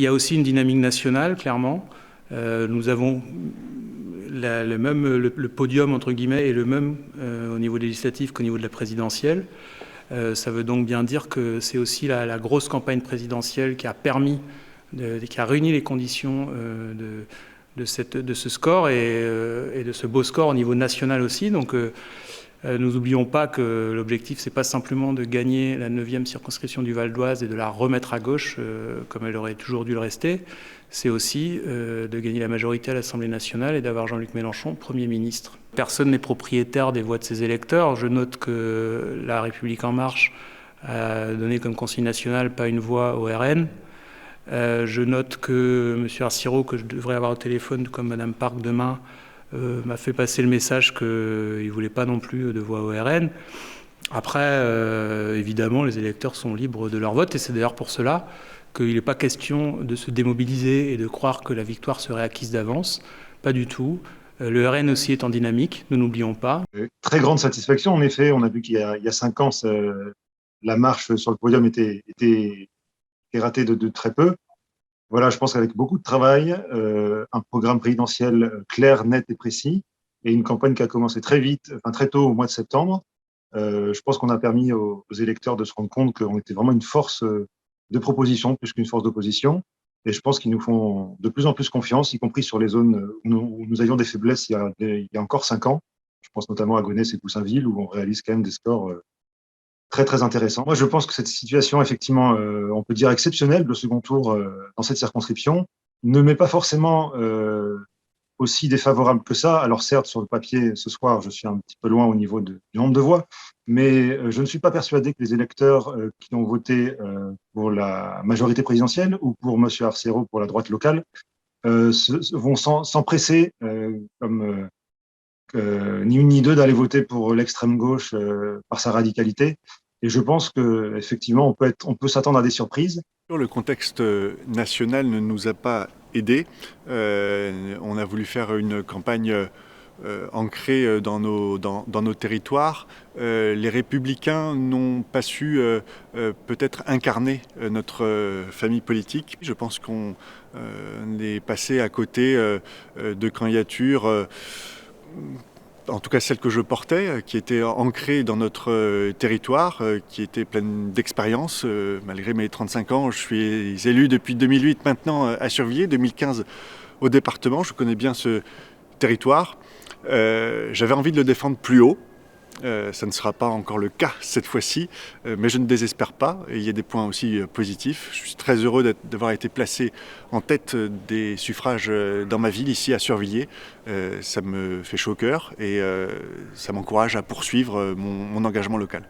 Il y a aussi une dynamique nationale, clairement. Nous avons le podium, entre guillemets, est le même au niveau législatif qu'au niveau de la présidentielle. Ça veut donc bien dire que c'est aussi la grosse campagne présidentielle qui a permis, qui a réuni les conditions de ce score et de ce beau score au niveau national aussi. Donc nous n'oublions pas que l'objectif, c'est pas simplement de gagner la 9e circonscription du Val d'Oise et de la remettre à gauche, comme elle aurait toujours dû le rester. C'est aussi de gagner la majorité à l'Assemblée nationale et d'avoir Jean-Luc Mélenchon Premier ministre. Personne n'est propriétaire des voix de ses électeurs. Je note que La République En Marche a donné comme consigne nationale pas une voix au RN. Je note que M. Arciro, que je devrais avoir au téléphone, comme Mme Park demain, m'a fait passer le message qu'il ne voulait pas non plus de voix au RN. Après, évidemment, les électeurs sont libres de leur vote, et c'est d'ailleurs pour cela qu'il n'est pas question de se démobiliser et de croire que la victoire serait acquise d'avance. Pas du tout. Le RN aussi est en dynamique, nous n'oublions pas. Très grande satisfaction, en effet. On a vu qu'il y a 5 ans, la marche sur le podium était ratée de très peu. Voilà, je pense qu'avec beaucoup de travail, un programme présidentiel clair, net et précis, et une campagne qui a commencé très vite, enfin très tôt, au mois de septembre, je pense qu'on a permis aux électeurs de se rendre compte qu'on était vraiment une force de proposition plus qu'une force d'opposition. Et je pense qu'ils nous font de plus en plus confiance, y compris sur les zones où nous avions des faiblesses il y a encore 5 ans. Je pense notamment à Gonesse et Goussainville, où on réalise quand même des scores très, très intéressants. Moi, je pense que cette situation, effectivement, on peut dire exceptionnelle, le second tour dans cette circonscription, ne m'est pas forcément aussi défavorable que ça. Alors certes, sur le papier, ce soir, je suis un petit peu loin au niveau du nombre de voix, mais je ne suis pas persuadé que les électeurs qui ont voté pour la majorité présidentielle ou pour M. Arcero pour la droite locale vont s'empresser, comme ni une ni deux, d'aller voter pour l'extrême gauche par sa radicalité. Et je pense qu'effectivement, on peut s'attendre à des surprises. Le contexte national ne nous a pas aidés. On a voulu faire une campagne ancrée dans nos territoires. Les Républicains n'ont pas su peut-être incarner notre famille politique. Je pense qu'on est passé à côté de candidatures, en tout cas celle que je portais, qui était ancrée dans notre territoire, qui était pleine d'expérience. Malgré mes 35 ans, je suis élu depuis 2008 maintenant à Survilliers, 2015 au département. Je connais bien ce territoire. J'avais envie de le défendre plus haut. Ça ne sera pas encore le cas cette fois-ci, mais je ne désespère pas. Et il y a des points aussi positifs. Je suis très heureux d'avoir été placé en tête des suffrages dans ma ville, ici à Survilliers. Ça me fait chaud au cœur et ça m'encourage à poursuivre mon engagement local.